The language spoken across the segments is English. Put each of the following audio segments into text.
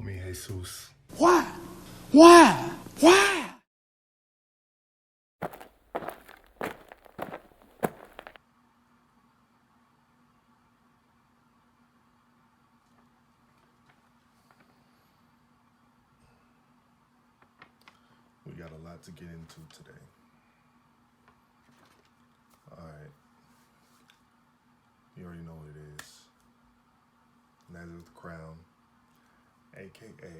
me, Jesus. Why? Why? Why? We got a lot to get into today. Alright. You already know what it is. Nazareth the Crown, aka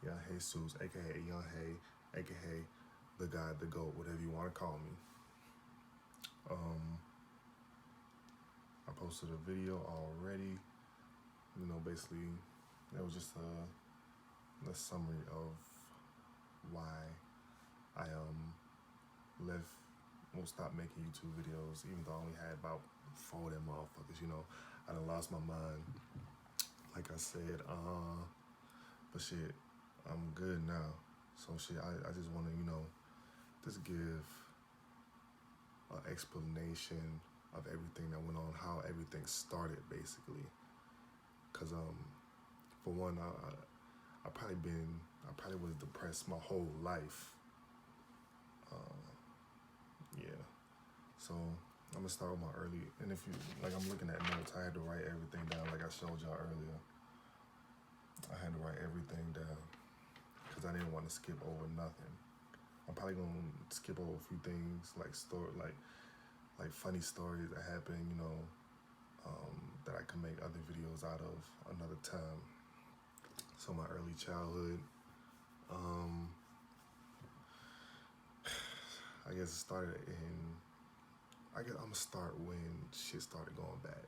Young Jesus, aka Young Hay, aka the God, the GOAT, whatever you want to call me. I posted a video already. You know, basically, it was just a summary of why I won't stop making YouTube videos, even though I only had about 4 of them motherfuckers. You know, I done lost my mind. Like I said, but shit, I'm good now. So shit, I just want to, you know, just give an explanation of everything that went on, how everything started, basically. Cause for one, I probably was depressed my whole life. Yeah. So I'm gonna start with my early, and if you like, I'm looking at notes. I had to write everything down, like I showed y'all earlier. I had to write everything down because I didn't want to skip over nothing. I'm probably gonna skip over a few things, like funny stories that happened, you know, that I can make other videos out of another time. So my early childhood, I guess it started I'm gonna start when shit started going bad.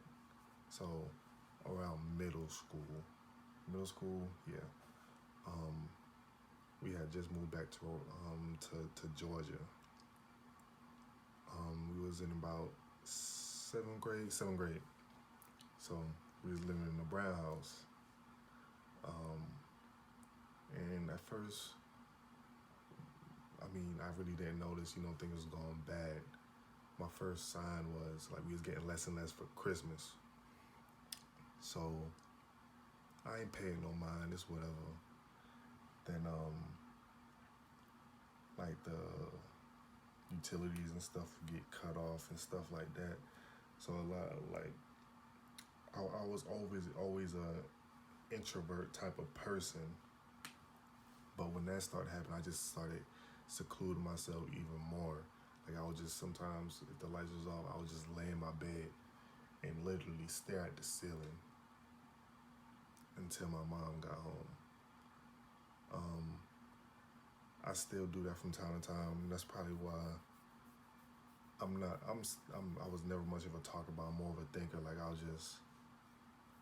So around middle school, yeah. We had just moved back to Georgia. We was in about 7th grade. So we was living in the Brown house. And at first, I really didn't notice, you know, things was going bad. My first sign was like we was getting less and less for Christmas. So I ain't paying no mind, it's whatever. Then like the utilities and stuff would get cut off and stuff like that. So a lot of, like, I was always a introvert type of person. But when that started happening, I just started secluding myself even more. Like I would just sometimes, if the lights was off, I would just lay in my bed and literally stare at the ceiling until my mom got home. I still do that from time to time. That's probably why I was never much of a talker, but I'm more of a thinker. Like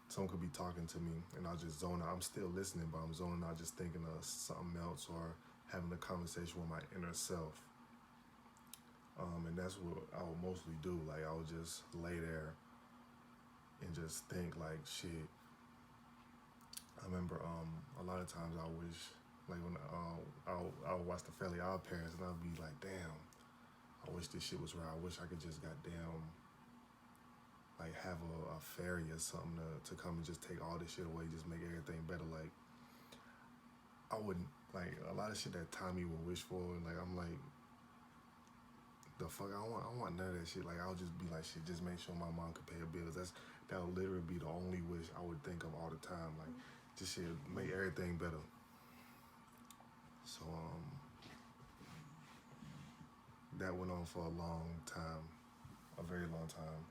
someone could be talking to me and I'll just zone out. I'm still listening, but I'm zoning out, just thinking of something else or having a conversation with my inner self. And that's what I would mostly do. Like I would just lay there and just think like shit. I remember a lot of times I wish, like when I would watch the Fairly Odd Parents and I'd be like, damn, I wish this shit was real. I wish I could just goddamn like have a fairy or something to come and just take all this shit away, just make everything better. Like I wouldn't, like a lot of shit that Tommy would wish for, and like I'm like, the fuck, I don't want none of that shit. Like I'll just be like, shit, just make sure my mom could pay her bills. That'll literally be the only wish I would think of all the time. Like just shit, make everything better. So that went on for a long time, a very long time.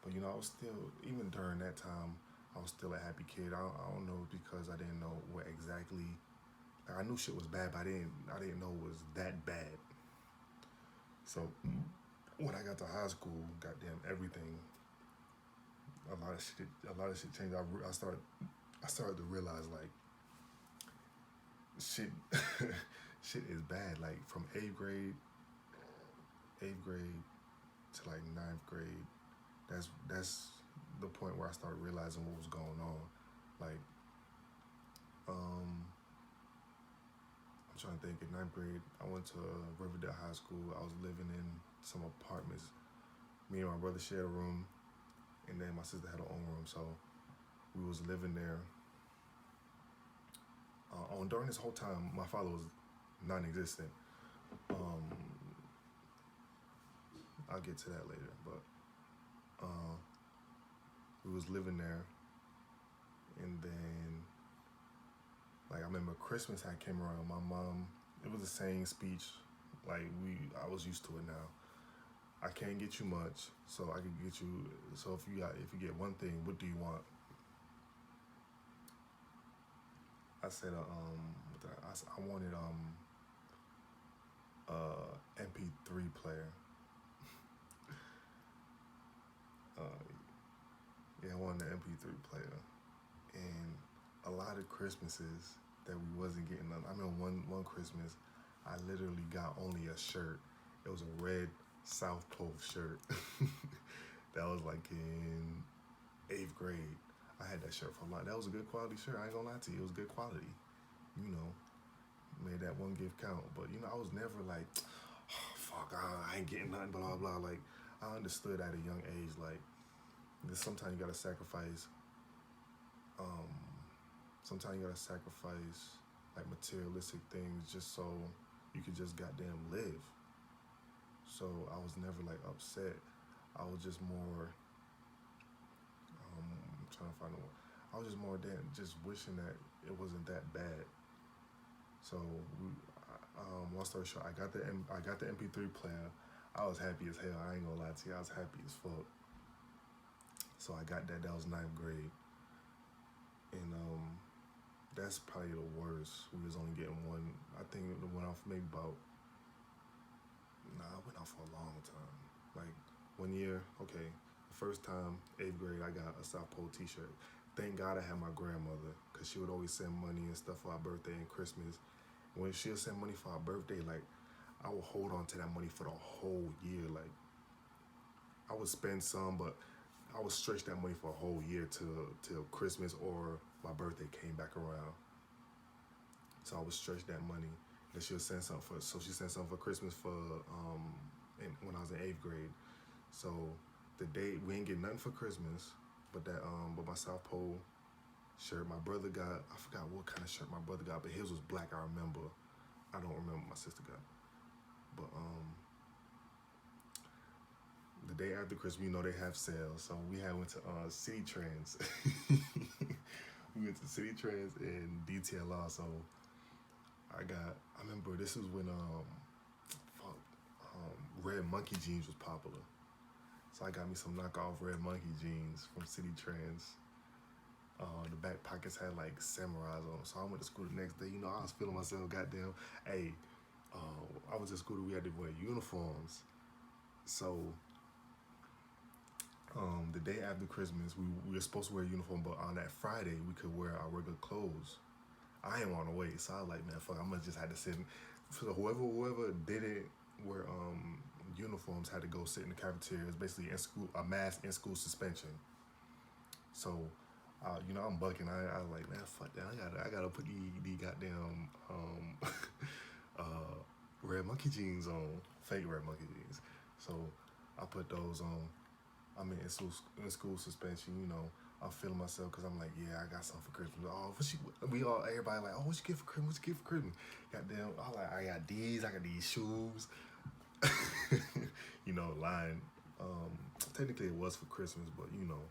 But you know, I was still, even during that time, I was still a happy kid. I don't know, because I didn't know what exactly, like I knew shit was bad, but I didn't know it was that bad. So when I got to high school, goddamn everything, a lot of shit changed. I started to realize like shit shit is bad. Like from 8th grade to like 9th grade, that's the point where I started realizing what was going on. Like I'm trying to think. In 9th grade, I went to Riverdale High School. I was living in some apartments. Me and my brother shared a room, and then my sister had her own room. So we was living there. during this whole time, my father was non-existent. I'll get to that later, but we was living there, and then like I remember Christmas had came around. My mom, it was the same speech. Like I was used to it now. I can't get you much, so I can get you. So if you get one thing, what do you want? I said, I wanted MP3 player. Yeah, I wanted an MP3 player, and a lot of Christmases that we wasn't getting none. I remember one Christmas, I literally got only a shirt. It was a red South Pole shirt. That was like in 8th grade. I had that shirt for a lot. That was a good quality shirt. I ain't gonna lie to you. It was good quality. You know, made that one gift count. But you know, I was never like, oh, fuck, I ain't getting nothing. Blah blah blah. Like I understood at a young age. Like sometimes you gotta sacrifice. Sometimes you gotta sacrifice like materialistic things just so you could just goddamn live. So I was never like upset. I was just more. I'm trying to find a word. I was just more just wishing that it wasn't that bad. So long story short, I got the MP3 player. I was happy as hell. I ain't gonna lie to you. I was happy as fuck. So I got that. That was 9th grade, and that's probably the worst. We was only getting one. I think it went off maybe about. Nah, it went off for a long time. Like 1 year. Okay, the first time 8th grade, I got a South Pole T-shirt. Thank God I had my grandmother, cause she would always send money and stuff for our birthday and Christmas. When she'll send money for our birthday, like I would hold on to that money for the whole year. Like I would spend some, but I would stretch that money for a whole year till Christmas or my birthday came back around. So I would stretch that money. Then she'll send something she sent something for Christmas when I was in 8th grade. So the day we ain't get nothing for Christmas, but my South Pole shirt. My brother got, I forgot what kind of shirt my brother got, but his was black. I remember. I don't remember what my sister got, but the day after Christmas, you know they have sales, so we went to City Trends. We went to City Trends and DTLR. So I remember this was when Red Monkey jeans was popular. So I got me some knockoff Red Monkey jeans from City Trends. The back pockets had like samurais on. So I went to school the next day. You know, I was feeling myself. Goddamn, hey, I was at school. We had to wear uniforms. So the day after Christmas, we were supposed to wear a uniform, but on that Friday we could wear our regular clothes. I didn't want to wait, so I was like, man, fuck, I'm gonna just have to sit. So whoever didn't wear uniforms had to go sit in the cafeteria. It's basically in school, a mass in school suspension. So. You know, I'm bucking. I was like, man, fuck that. I gotta put the goddamn Red Monkey jeans on, fake Red Monkey jeans. So I put those on. I'm in school suspension. You know, I'm feeling myself because I'm like, yeah, I got something for Christmas. Oh, everybody like, oh, what you get for Christmas? What you get for Christmas? Goddamn, I got these shoes. You know, lying. Technically it was for Christmas, but you know.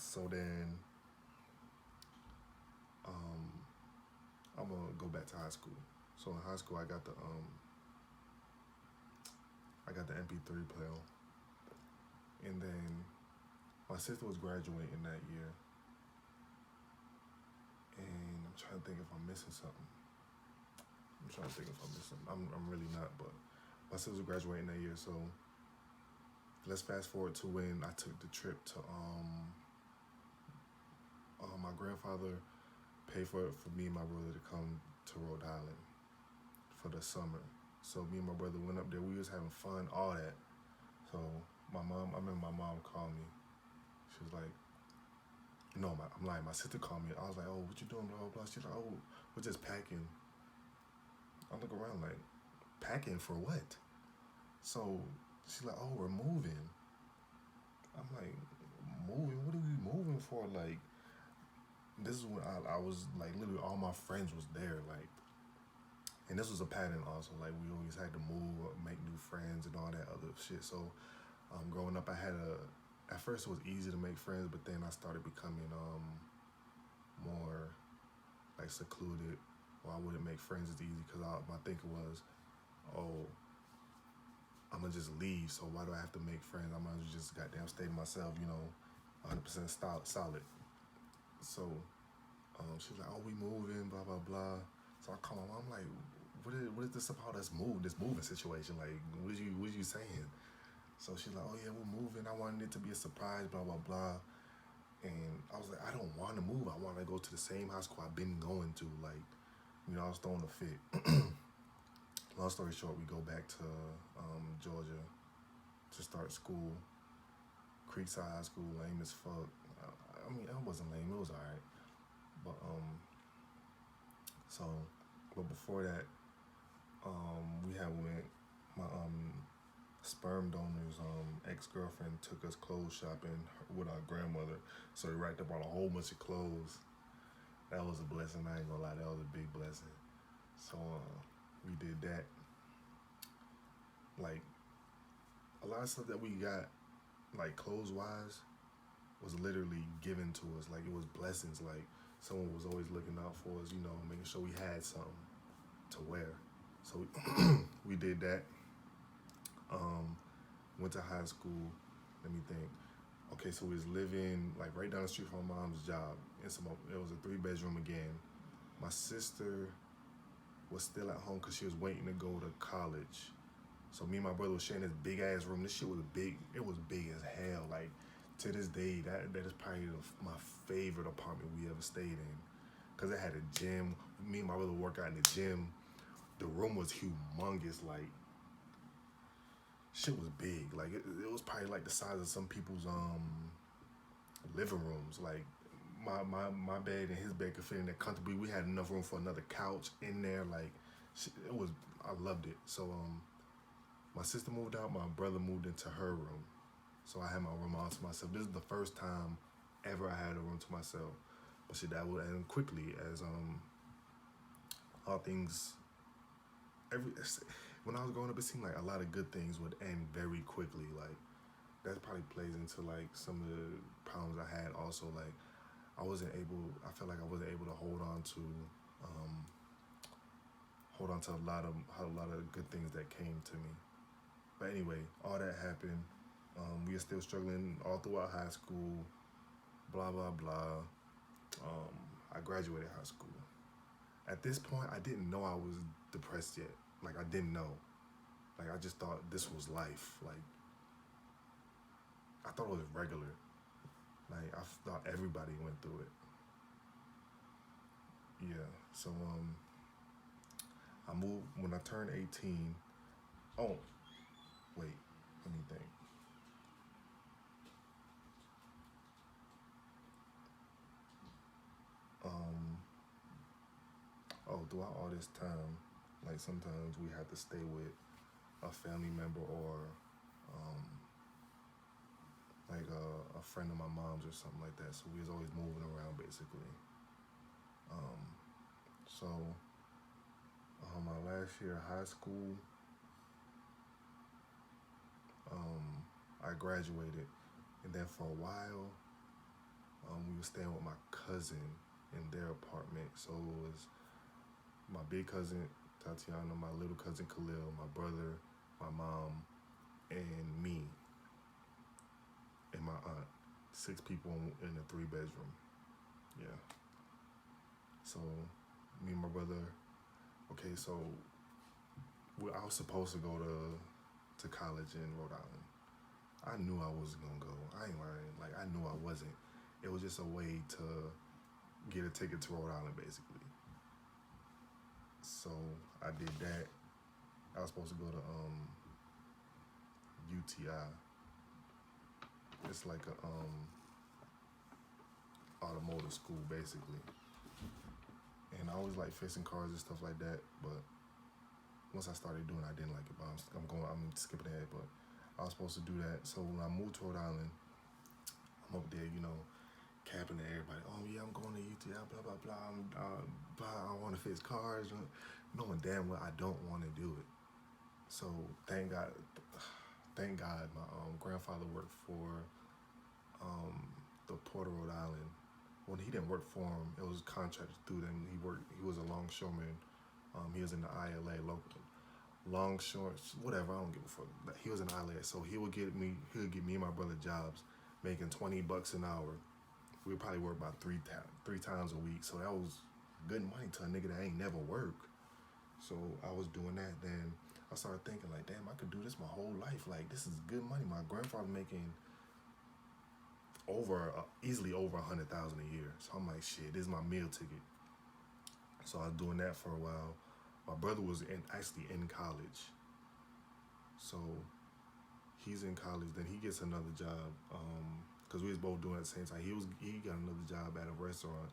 So then, I'm gonna go back to high school. So in high school, I got the MP3 player, and then my sister was graduating that year, and I'm trying to think if I'm missing something. I'm really not, but my sister was graduating that year. So let's fast forward to when I took the trip to my grandfather paid for me and my brother to come to Rhode Island for the summer. So me and my brother went up there. We was having fun, all that. So I remember my mom called me. She was like, I'm lying. My sister called me. I was like, oh, what you doing, blah, blah, blah. She's like, oh, we're just packing. I look around like, packing for what? So she's like, oh, we're moving. I'm like, moving? What are we moving for? Like, this is when I was like literally all my friends was there, like, and this was a pattern also. Like we always had to move, make new friends, and all that other shit. So, growing up, at first it was easy to make friends, but then I started becoming more like secluded, or I wouldn't make friends as easy because my thinking was, oh, I'm gonna just leave. So why do I have to make friends? I might as well just goddamn stay to myself, 100% solid. So she was like, oh, we moving, blah blah blah. So I call my mom, I'm like, what is this about this moving situation? Like, what is you saying? So she's like, oh yeah, we're moving. I wanted it to be a surprise, blah blah blah. And I was like, I don't want to move. I want to go to the same high school I've been going to. Like, I was throwing a fit. Long story short, we go back to Georgia to start school. Creekside High School, lame as fuck. I mean, it wasn't lame. It was alright. But so, but before that, we had went. My sperm donor's ex-girlfriend took us clothes shopping with our grandmother. So we racked up on a whole bunch of clothes. That was a blessing. I ain't gonna lie, that was a big blessing. So we did that. Like a lot of stuff that we got, like clothes wise, was literally given to us. Like it was blessings. Like someone was always looking out for us, making sure we had something to wear. So we did that. Went to high school. Let me think. Okay, so we was living like right down the street from my mom's job. It was a 3-bedroom again. My sister was still at home because she was waiting to go to college. So me and my brother was sharing this big ass room. This shit was big. It was big as hell. Like to this day, that is probably my favorite apartment we ever stayed in, cause it had a gym. Me and my brother work out in the gym. The room was humongous. Like shit was big. Like it was probably like the size of some people's living rooms. Like my bed and his bed could fit in there comfortably. We had enough room for another couch in there. Like it was. I loved it. So my sister moved out. My brother moved into her room. So I had my room all to myself. This is the first time ever I had a room to myself. But shit, that would end quickly as all things. When I was growing up, it seemed like a lot of good things would end very quickly. Like that probably plays into like some of the problems I had. Also, like I felt like I wasn't able to hold on to a lot of good things that came to me. But anyway, all that happened. We are still struggling all throughout high school. Blah blah blah. I graduated high school. At this point, I didn't know I was depressed yet. Like I didn't know. Like I just thought this was life. Like I thought it was regular. Like I thought everybody went through it. Yeah. So I moved when I turned 18. Oh, wait. Let me think. Throughout all this time, like sometimes we had to stay with a family member or like a friend of my mom's or something like that. So we was always moving around basically. So my last year of high school, I graduated, and then for a while, we were staying with my cousin in their apartment. So it was my big cousin Tatiana, my little cousin Khalil, my brother, my mom, and me, and my aunt. 6 people in a 3-bedroom. Yeah. So me and my brother. Okay, so I was supposed to go to college in Rhode Island. I knew I was gonna go. I ain't lying. Like I knew I wasn't. It was just a way to get a ticket to Rhode Island, basically. So I did that. I was supposed to go to UTI. It's like a automotive school, basically. And I always like fixing cars and stuff like that. But once I started doing it, I didn't like it. But I'm skipping ahead. But I was supposed to do that. So when I moved to Rhode Island, I'm up there, capping to everybody. Oh yeah, I'm going to UTI. blah. I want to fix cars, knowing damn well I don't want to do it. So thank God, my grandfather worked for the Port of Rhode Island. Well, he didn't work for him; it was contracted through them. He was a longshoreman. He was in the ILA, local longshore, whatever. I don't give a fuck. He was in ILA, so he would give me and my brother jobs, making $20 an hour. We would probably work about three times a week. So that was good money to a nigga that ain't never worked. So I was doing that. Then I started thinking like, damn, I could do this my whole life. Like, this is good money. My grandfather making easily over 100,000 a year. So I'm like, shit, this is my meal ticket. So I was doing that for a while. My brother was actually in college. So he's in college. Then he gets another job. Because we was both doing it at the same time. He got another job at a restaurant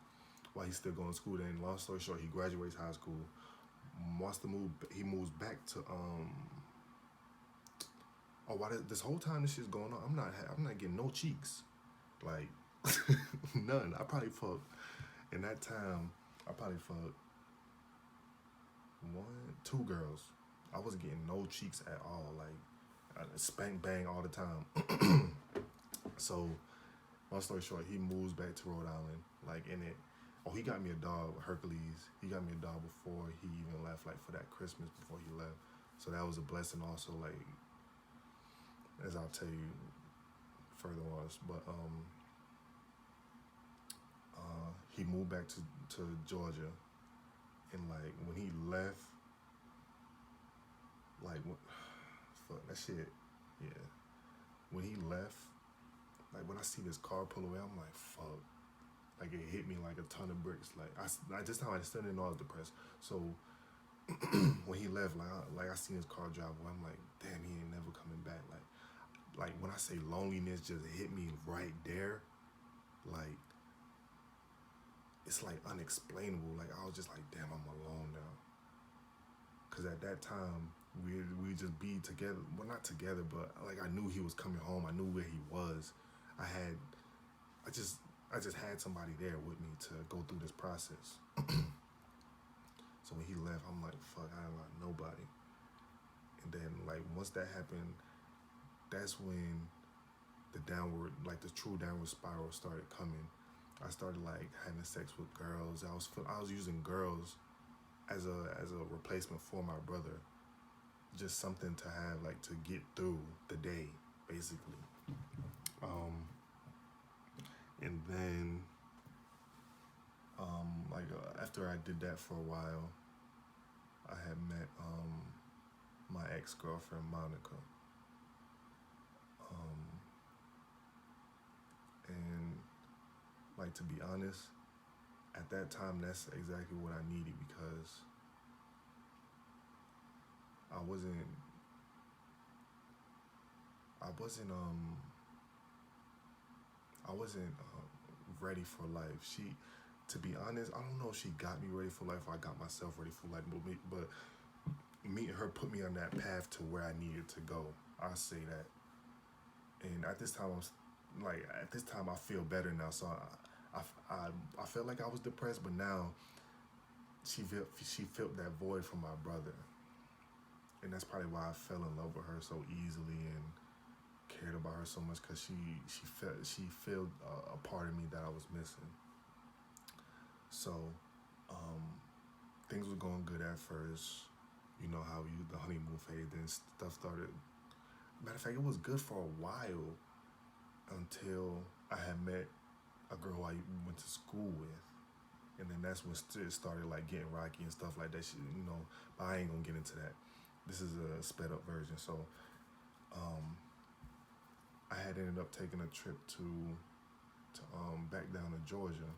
while he's still going to school. Then, long story short, he graduates high school. He moves back to why this whole time this shit's going on, I'm not getting no cheeks, like none. I probably fucked in that time. I probably fucked 2 girls. I wasn't getting no cheeks at all. Like spank bang all the time. So, long story short, he moves back to Rhode Island. Like in it. Oh, he got me a dog, Hercules. He got me a dog before he even left, like for that Christmas before he left. So that was a blessing also, like, as I'll tell you further on. But he moved back to Georgia. And like when he left, like fuck that shit. Yeah. When he left, like when I see this car pull away, I'm like, fuck. Like it hit me like a ton of bricks. Like I just how I still didn't know I was depressed. So when he left, like I seen his car drive away, I'm like, damn, he ain't never coming back. Like when I say loneliness just hit me right there, like it's like unexplainable. Like I was just like, damn, I'm alone now. Cause at that time we just be together. Well, not together, but like I knew he was coming home. I knew where he was. I just had somebody there with me to go through this process. So when he left, I'm like, fuck, I ain't got nobody. And then like once that happened, that's when the true downward spiral started coming. I started like having sex with girls. I was using girls as a replacement for my brother. Just something to have, like, to get through the day, basically. And then, after I did that for a while, I had met my ex-girlfriend, Monica. And, like, to be honest, at that time, that's exactly what I needed, because I wasn't ready for life. To be honest, I don't know if she got me ready for life or I got myself ready for life, but me and her put me on that path to where I needed to go. I'll say that. And at this time, I feel better now. So I felt like I was depressed, but now she filled that void from my brother. And that's probably why I fell in love with her so easily and cared about her so much, because she filled a part of me that I was missing. So things were going good at first. You know how the honeymoon phase, then stuff started. Matter of fact, it was good for a while until I had met a girl I went to school with. And then that's when it started like getting rocky and stuff like that. But I ain't gonna get into that. This is a sped up version. So I had ended up taking a trip to back down to Georgia.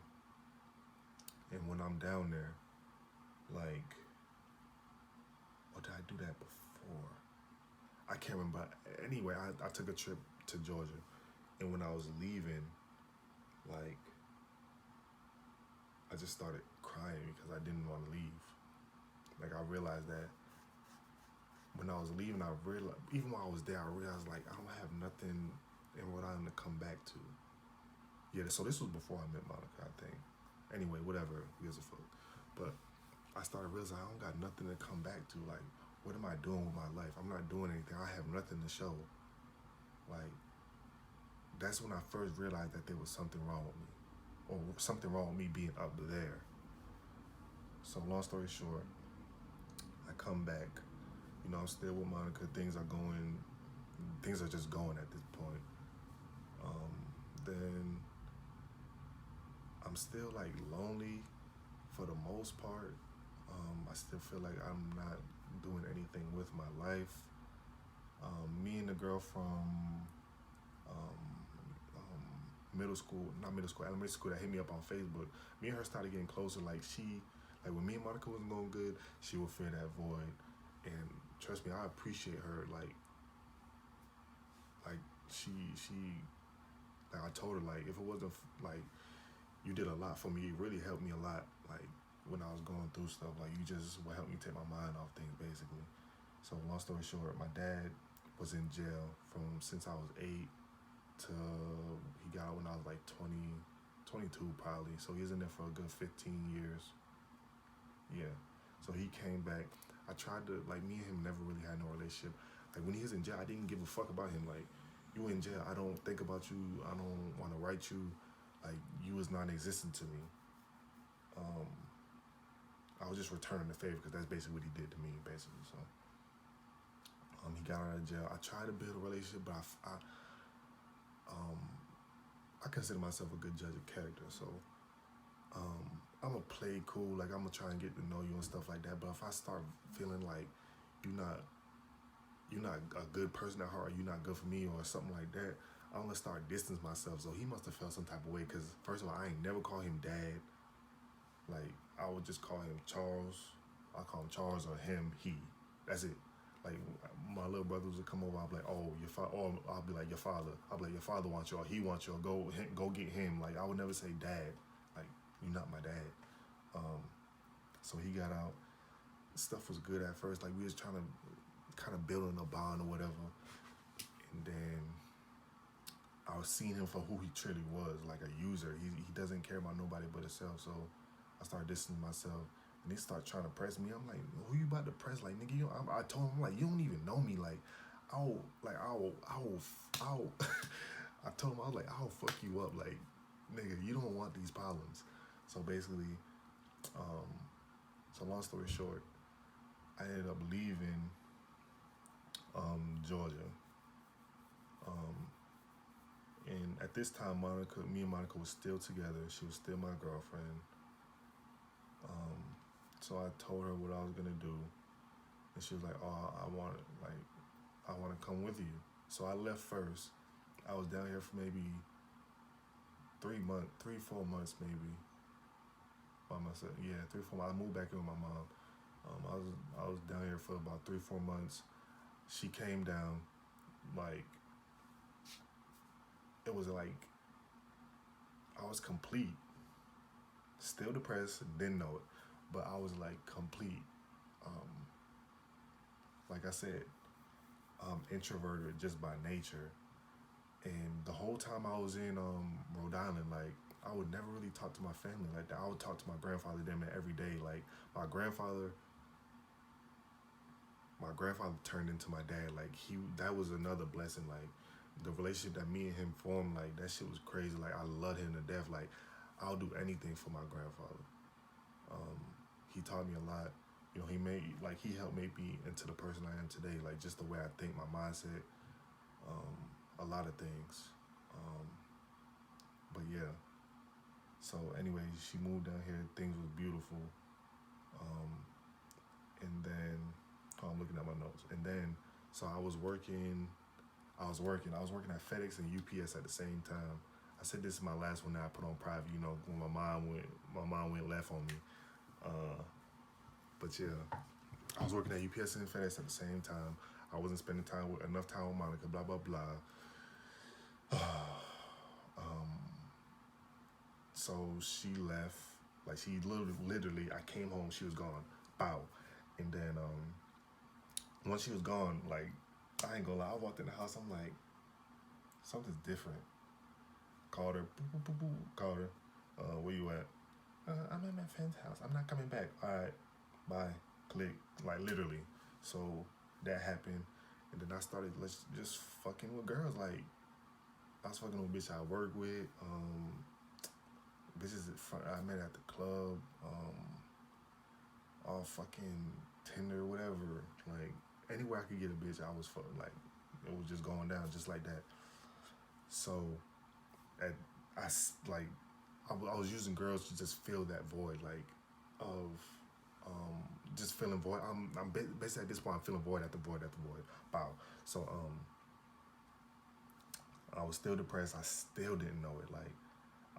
And when I'm down there, like, or did I do that before? I can't remember. Anyway, I took a trip to Georgia. And when I was leaving, like, I just started crying because I didn't want to leave. Like, I realized that when I was leaving, even while I was there, I realized, like, I don't have nothing in Rhode Island to come back to. Yeah, so this was before I met Monica, I think. Anyway, whatever, who gives a fuck. But I started realizing I don't got nothing to come back to. Like, what am I doing with my life? I'm not doing anything. I have nothing to show. Like, that's when I first realized that there was something wrong with me, or something wrong with me being up there. So long story short, I come back. You know, I'm still with Monica. Things are just going at this point. Then I'm still like lonely for the most part. I still feel like I'm not doing anything with my life. Me and the girl from elementary school that hit me up on Facebook, me and her started getting closer. Like when me and Monica wasn't going good, she would fill that void. And trust me, I appreciate her. Like she, like I told her, like if it wasn't like you did a lot for me, it really helped me a lot. Like when I was going through stuff, like you just would help me take my mind off things, basically. So long story short, my dad was in jail since I was 8 to he got out when I was like 20, 22 probably. So he was in there for a good 15 years. Yeah. So he came back. I tried to, like, me and him never really had no relationship. Like when he was in jail, I didn't give a fuck about him. Like, you in jail, I don't think about you. I don't want to write you. Like, you was non-existent to me. I was just returning the favor because that's basically what he did to me, basically. So he got out of jail. I tried to build a relationship, but I consider myself a good judge of character. So I'm gonna play cool, like I'm gonna try and get to know you and stuff like that. But if I start feeling like you're not a good person at heart, or you're not good for me, or something like that, I'm gonna start distancing myself. So he must have felt some type of way, because first of all, I ain't never call him dad. Like, I would just call him Charles. I call him Charles, or him, he. That's it. Like, my little brothers would come over, I'll be like, oh, your father, or I'll be like, your father. I'll be like, your father wants you, or he wants you, or go get him. Like, I would never say dad. Like, you're not my dad. So he got out. Stuff was good at first. Like, we was trying to kind of building a bond or whatever. And then I was seeing him for who he truly was, like a user. He doesn't care about nobody but himself. So I started distancing myself. And he started trying to press me. I'm like, who you about to press? Like, nigga, I told him, I'm like, you don't even know me. Like, I'll I told him, I was like, I'll fuck you up. Like, nigga, you don't want these problems. So basically, so long story short, I ended up leaving Georgia. And at this time, me and Monica was still together. She was still my girlfriend. So I told her what I was gonna do, and she was like, "Oh, I want to come with you." So I left first. I was down here for maybe 3 months, 3-4 months maybe. By myself, yeah, 3-4 months. I moved back in with my mom. I was down here for about 3-4 months. She came down, like, it was like I was complete. Still depressed, didn't know it, but I was like complete. Like I said, introverted just by nature. And the whole time I was in Rhode Island, like, I would never really talk to my family like that. I would talk to my grandfather them every day. Like, my grandfather turned into my dad. Like, that was another blessing. Like, the relationship that me and him formed, like, that shit was crazy. Like, I loved him to death. Like, I'll do anything for my grandfather. He taught me a lot. You know, he helped make me into the person I am today. Like, just the way I think, my mindset, a lot of things. But yeah. So anyway, she moved down here. Things was beautiful. And then, I'm looking at my notes. And then, so I was working at FedEx and UPS at the same time. I said this is my last one that I put on private, you know, when my mom went left on me. But yeah, I was working at UPS and FedEx at the same time. I wasn't spending enough time with Monica, blah, blah, blah. So she left, like, she literally, I came home, she was gone, bow. And then, once she was gone, like, I ain't gonna lie, I walked in the house, I'm like, something's different. Called her, boop, boop, boop, boop, called her, where you at? I'm at my friend's house. I'm not coming back. All right, bye. Click. Like literally. So that happened, and then I started just fucking with girls. Like I was fucking with bitch I work with. Bitches I met at the club. All fucking Tinder, whatever. Like anywhere I could get a bitch, I was fucking. Like it was just going down just like that. So at like I was using girls to just fill that void, like of just feeling void. I'm basically at this point I'm feeling void after void after void. Wow. So I was still depressed. I still didn't know it. Like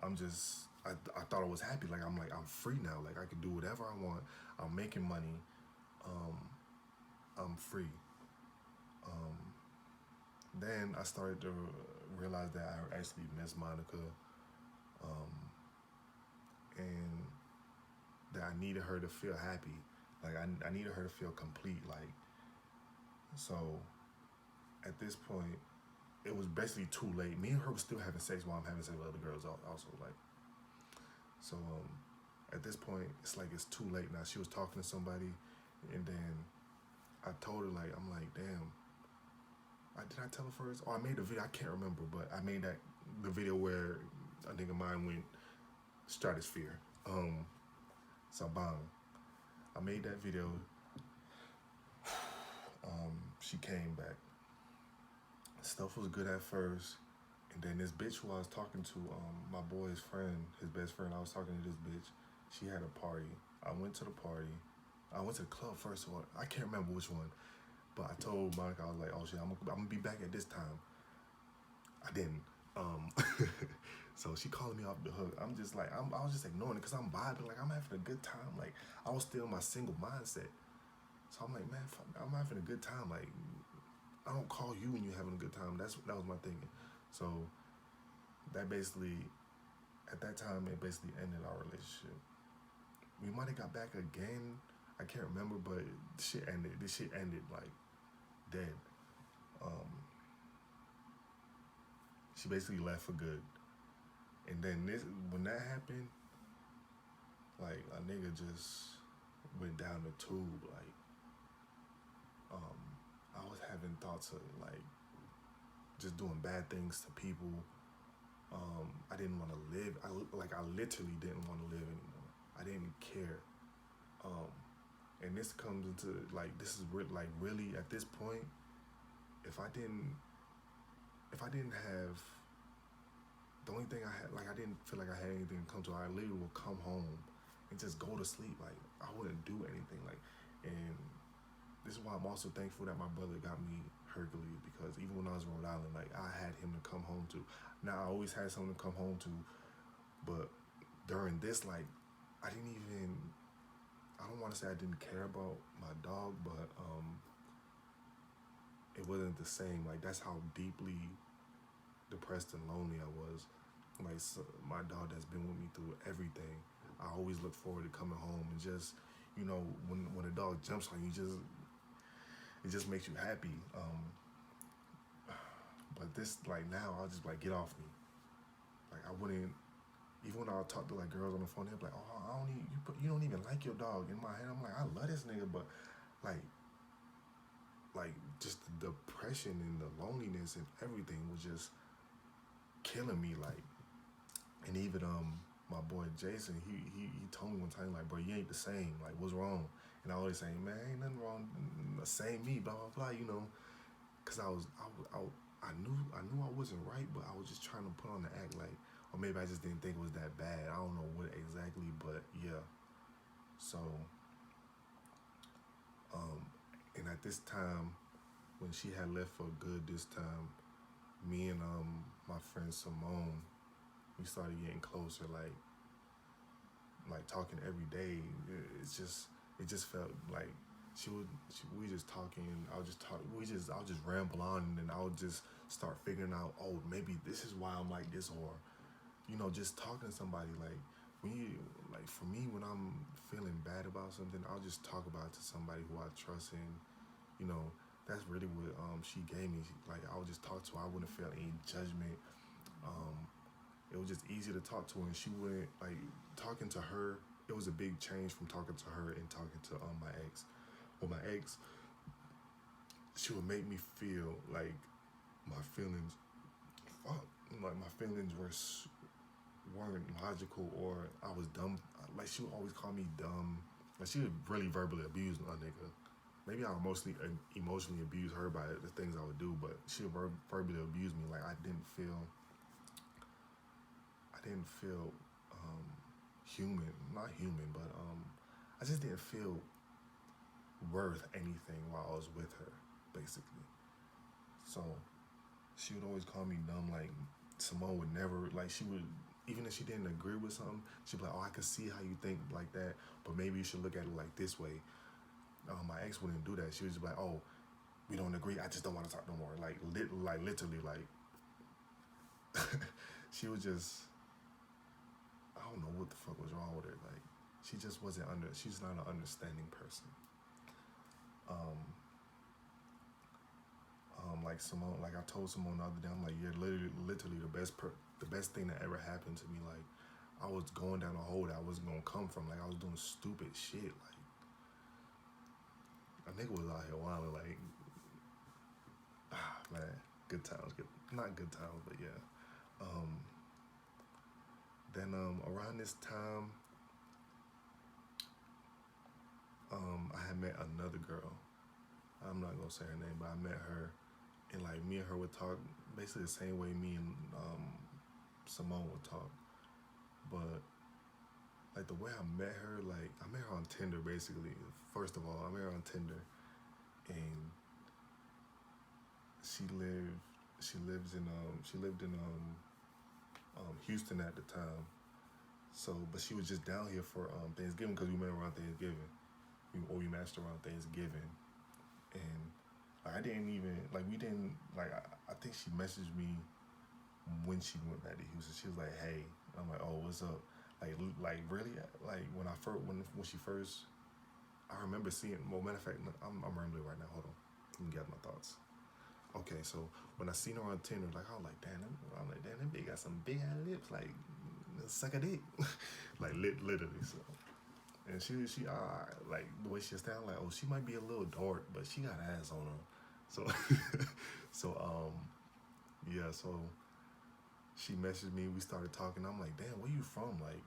I thought I was happy. Like I'm free now. Like I can do whatever I want. I'm making money. I'm free. Then I started to realize that I actually miss Monica, and that I needed her to feel happy. Like I needed her to feel complete. Like so, at this point, it was basically too late. Me and her was still having sex while I'm having sex with other girls also. Like so, at this point, it's like it's too late now. She was talking to somebody, and then I told her like I'm like damn. Did I tell her first? Oh, I made the video. I can't remember, but I made the video where a nigga mine went stratosphere. So bang. I made that video. She came back. Stuff was good at first, and then this bitch who I was talking to, my boy's friend, his best friend, I was talking to this bitch. She had a party. I went to the party. I went to the club first, or I can't remember which one. But I told Monica, I was like, oh shit, I'm gonna be back at this time. I didn't. So she calling me off the hook. I'm just like, I was just ignoring it because I'm vibing. Like, I'm having a good time. Like, I was still in my single mindset. So I'm like, man, fuck, I'm having a good time. Like, I don't call you when you're having a good time. That was my thinking. So that basically, at that time, it basically ended our relationship. We might have got back again. I can't remember, but this shit ended like dead. She basically left for good. And then when that happened, like a nigga just went down the tube. Like, I was having thoughts of like just doing bad things to people. I didn't want to live. I literally didn't want to live anymore. I didn't care. And this comes into like this is like really at this point. If I didn't have the only thing I had, like I didn't feel like I had anything to come to. I literally would come home and just go to sleep. Like I wouldn't do anything. Like, and this is why I'm also thankful that my brother got me Hercules, because even when I was in Rhode Island, like I had him to come home to. Now I always had someone to come home to, but during this, like I didn't even. I don't want to say I didn't care about my dog, but it wasn't the same. Like that's how deeply depressed and lonely I was. Like so, my dog that's been with me through everything. I always look forward to coming home and just, you know, when a dog jumps on you, it just makes you happy. But this, like now, I'll just like get off me. Like I wouldn't. Even when I talk to like girls on the phone, they're like, "Oh, I don't even you don't even like your dog." In my head, I'm like, "I love this nigga," but like just the depression and the loneliness and everything was just killing me. Like, and even my boy Jason, he told me one time like, "Bro, you ain't the same. Like, what's wrong?" And I always say, "Man, ain't nothing wrong. The same me." Blah blah blah. You know, cause I knew I wasn't right, but I was just trying to put on the act like. Or maybe I just didn't think it was that bad. I don't know what exactly, but yeah. So, and at this time, when she had left for good this time, me and my friend Simone, we started getting closer, like talking every day. It just felt like we just talking. I'll just ramble on, and then I'll just start figuring out, oh, maybe this is why I'm like this, or you know, just talking to somebody, like for me, when I'm feeling bad about something, I'll just talk about it to somebody who I trust, and you know, that's really what she gave me. Like I would just talk to her. I wouldn't feel any judgment. it was just easy to talk to her, and she wouldn't like talking to her. It was a big change from talking to her and talking to my ex. Well, my ex, she would make me feel like my feelings, fuck, like my feelings weren't logical, or I was dumb. Like she would always call me dumb. Like she would really verbally abuse a nigga. Maybe I emotionally abuse her by the things I would do, but she would verbally abuse me. Like I didn't feel human, not human, but I just didn't feel worth anything while I was with her, basically. So she would always call me dumb. Like Simone would never, like she would, even if she didn't agree with something, she'd be like, "Oh, I could see how you think like that, but maybe you should look at it like this way." My ex wouldn't do that. She was just like, "Oh, we don't agree. I just don't want to talk no more." Like literally, like she was just, I don't know what the fuck was wrong with her. Like she just wasn't she's not an understanding person. Like Simone, like I told Simone the other day, I'm like, you're literally the best thing that ever happened to me. Like I was going down a hole that I wasn't gonna come from. Like I was doing stupid shit. Like a nigga was out here wilding. Like man, good times, not good times, but yeah. Then around this time, I had met another girl. I'm not gonna say her name, but I met her, and like me and her would talk basically the same way me and Simone would talk. But like the way I met her, like I met her on Tinder basically. First of all, I met her on Tinder, and she lived in Houston at the time. So, but she was just down here for Thanksgiving because we met around Thanksgiving. We matched around Thanksgiving, and like, I didn't even like we didn't like I think she messaged me when she went back to Houston. She was like, "Hey," I'm like, "Oh, what's up?" Like really, like when she first, I remember seeing. Well, matter of fact, I'm rambling right now. Hold on, let me get my thoughts. Okay, so when I seen her on Tinder, like I was like, damn, that bitch got some big ass lips, like suck a dick, like literally. So, and she like the way she sounded, like, oh, she might be a little dark, but she got ass on her. So, so yeah, so she messaged me. We started talking. I'm like, damn, where you from? Like,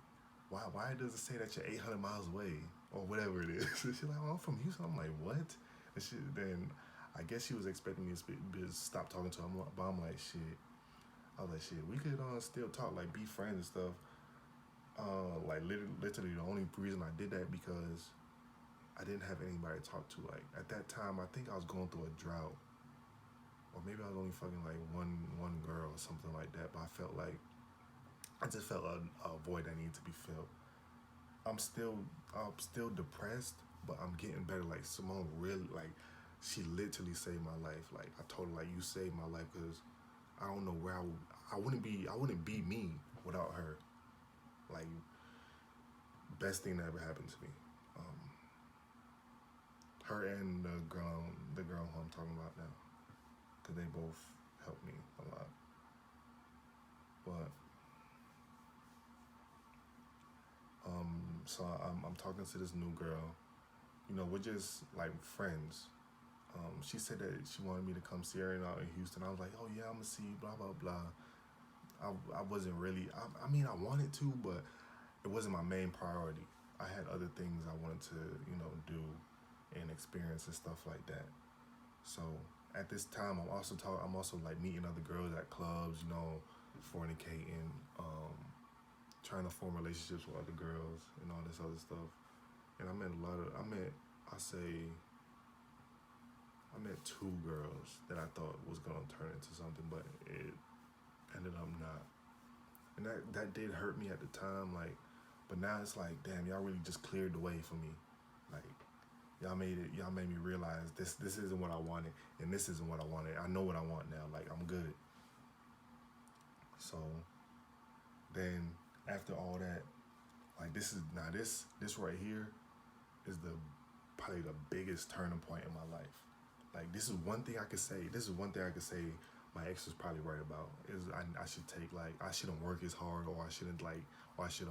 why does it say that you're 800 miles away or whatever it is? She's like, oh, I'm from Houston. I'm like, what? And then I guess she was expecting me to stop talking to her. But I'm like, shit. I was like, shit, we could still talk, like be friends and stuff. Like literally the only reason I did that because I didn't have anybody to talk to. Like at that time, I think I was going through a drought, or maybe I was only fucking like one girl or something like that. But I just felt a void that needed to be filled. I'm still depressed, but I'm getting better. Like Simone really, like she literally saved my life. Like I told her, like, you saved my life, because I don't know where I wouldn't be me without her. Like best thing that ever happened to me. Her and the girl who I'm talking about now, because they both helped me a lot. But so I'm talking to this new girl. You know, we're just like friends. She said that she wanted me to come see her out in Houston. I was like, oh yeah, I'm gonna see you, blah blah blah. I wasn't really. I mean, I wanted to, but it wasn't my main priority. I had other things I wanted to, do and experience and stuff like that. So at this time, I'm also like meeting other girls at clubs, fornicating, trying to form relationships with other girls and all this other stuff. And I met two girls that I thought was gonna turn into something, but it ended up not. And that did hurt me at the time, like, but now it's like, damn, y'all really just cleared the way for me. Like, y'all made me realize this isn't what I wanted, and this isn't what I wanted. I know what I want now. Like, I'm good. So then after all that, like, this right here is probably the biggest turning point in my life. Like, this is one thing I could say my ex was probably right about is I should take like I shouldn't work as hard, or I shouldn't like, or I should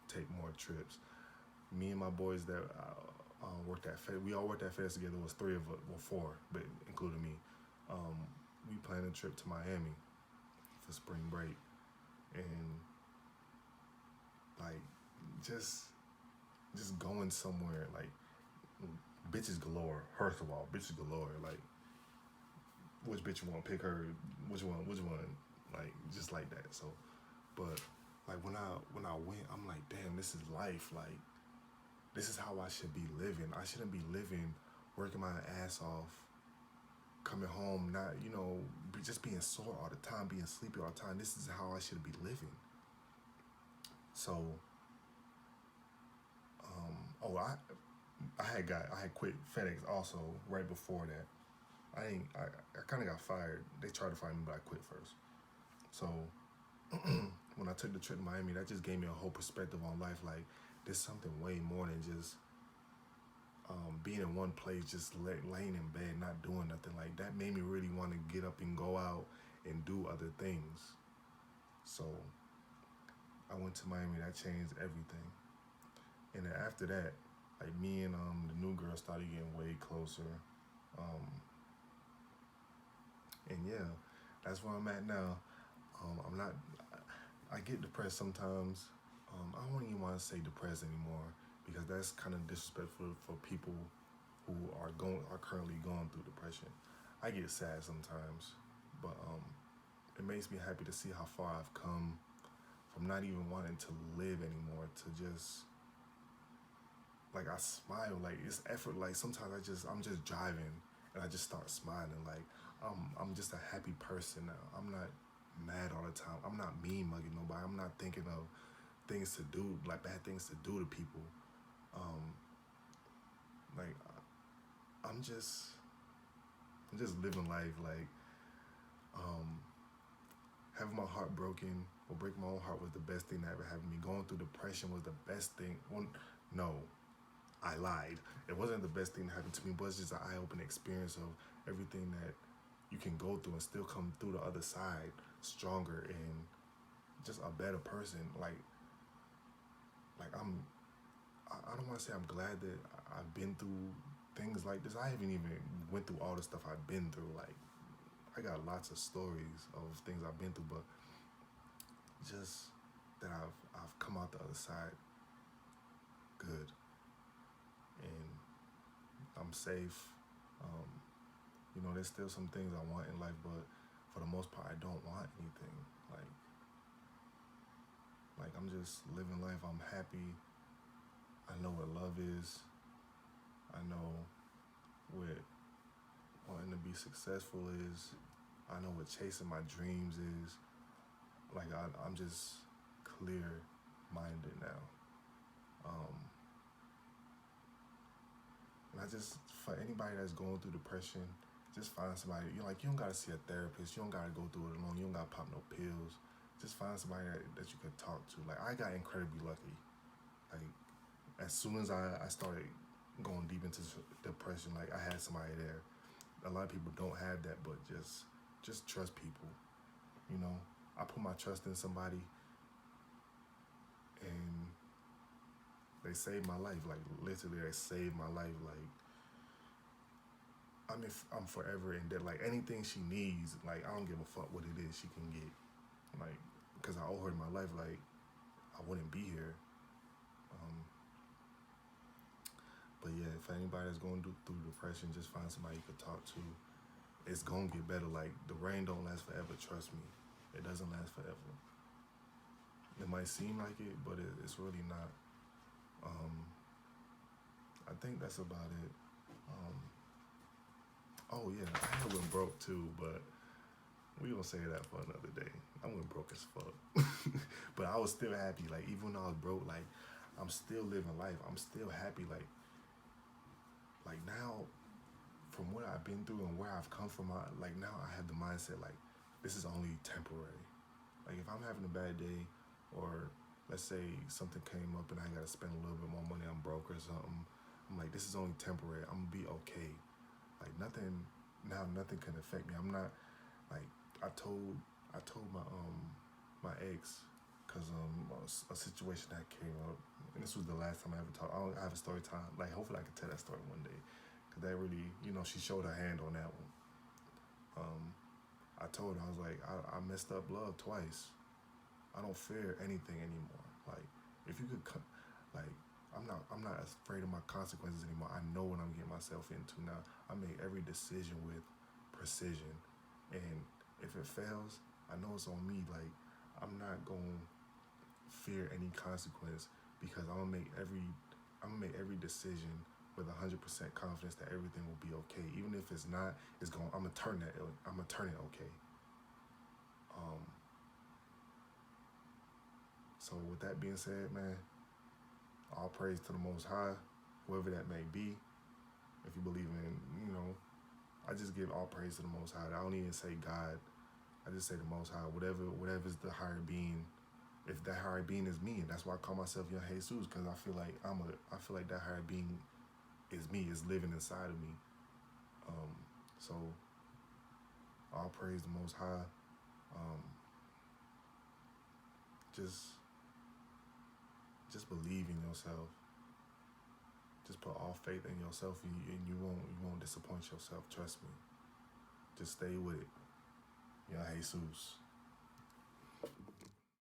take more trips. Me and my boys that worked at FedEx, we all worked at FedEx together. It was three of us, well four, but including me. Um, we planned a trip to Miami for spring break, and like just going somewhere like bitches galore. First of all, bitches galore. Like which bitch you want to pick her? Which one? Like just like that. So, but like when I went, I'm like, damn, this is life. Like this is how I should be living. I shouldn't be living, working my ass off, coming home, not just being sore all the time, being sleepy all the time. This is how I should be living. So, oh, I had quit FedEx also right before that. I kind of got fired. They tried to fire me, but I quit first. So when I took the trip to Miami, that just gave me a whole perspective on life. Like there's something way more than just being in one place, just laying in bed, not doing nothing. Like that made me really want to get up and go out and do other things. So I went to Miami. That changed everything. And then after that, like me and the new girl started getting way closer. And yeah, that's where I'm at now. I'm not. I get depressed sometimes. I don't even want to say depressed anymore because that's kind of disrespectful for people who are currently going through depression. I get sad sometimes, but it makes me happy to see how far I've come from not even wanting to live anymore to just like I smile, like it's effort. Like sometimes I'm just driving and I just start smiling. Like I'm just a happy person now. I'm not mad all the time. I'm not mean mugging nobody. I'm not thinking of things to do, like bad things to do to people. Like I'm just living life. Like having my heart broken or breaking my own heart was the best thing that ever happened to me. Going through depression was the best thing. Well, no, I lied. It wasn't the best thing that happened to me, but it's just an eye-opening experience of everything that you can go through and still come through the other side stronger and just a better person. Like I don't want to say I'm glad that I've been through things like this. I haven't even went through all the stuff I've been through. Like I got lots of stories of things I've been through, but just that I've come out the other side good, and I'm safe. There's still some things I want in life, but for the most part, I don't want anything. Like I'm just living life. I'm happy. I know what love is. I know what wanting to be successful is. I know what chasing my dreams is. Like I'm just clear-minded now. And I just, for anybody that's going through depression, just find somebody. You don't gotta see a therapist. You don't gotta go through it alone. You don't gotta pop no pills. Just find somebody that you can talk to. Like I got incredibly lucky. Like as soon as I started going deep into depression, like I had somebody there. A lot of people don't have that, but just trust people. I put my trust in somebody, and they saved my life. Like literally, they saved my life. Like I'm forever in debt. Like anything she needs, like I don't give a fuck what it is, she can get. Like because I owe her my life. Like I wouldn't be here. But yeah, if anybody that's going through depression, just find somebody you could talk to. It's gonna get better. Like the rain don't last forever. Trust me, it doesn't last forever. It might seem like it, but it's really not. I think that's about it. Oh yeah, I went broke too, but we gonna say that for another day. I went broke as fuck, but I was still happy. Like even when I was broke, like I'm still living life. I'm still happy. Like now, from what I've been through and where I've come from, now I have the mindset like this is only temporary. Like if I'm having a bad day, or let's say something came up and I gotta spend a little bit more money, I'm broke or something. I'm like, this is only temporary. I'm gonna be okay. Like nothing can affect me. I'm not Like I told my ex, cause a situation that came up, and this was the last time I ever talked. I have a story time. Like hopefully I can tell that story one day, cause that really, she showed her hand on that one. I told her, I was like, I messed up love twice. I don't fear anything anymore. Like if you could like I'm not afraid of my consequences anymore. I know what I'm getting myself into now. I make every decision with precision, and if it fails, I know it's on me. Like I'm not gonna fear any consequence, because I'm gonna make every decision with 100% confidence that everything will be okay. Even if it's not, I'm gonna turn it okay. So with that being said, man, all praise to the Most High, whoever that may be. If you believe in, I just give all praise to the Most High. I don't even say God. I just say the Most High. Whatever is the higher being. If that higher being is me, and that's why I call myself Young Jesus, because I feel like that higher being is me, is living inside of me. So all praise the Most High. Just believe in yourself. Just put all faith in yourself, and you won't disappoint yourself. Trust me. Just stay with it. Young Jesus.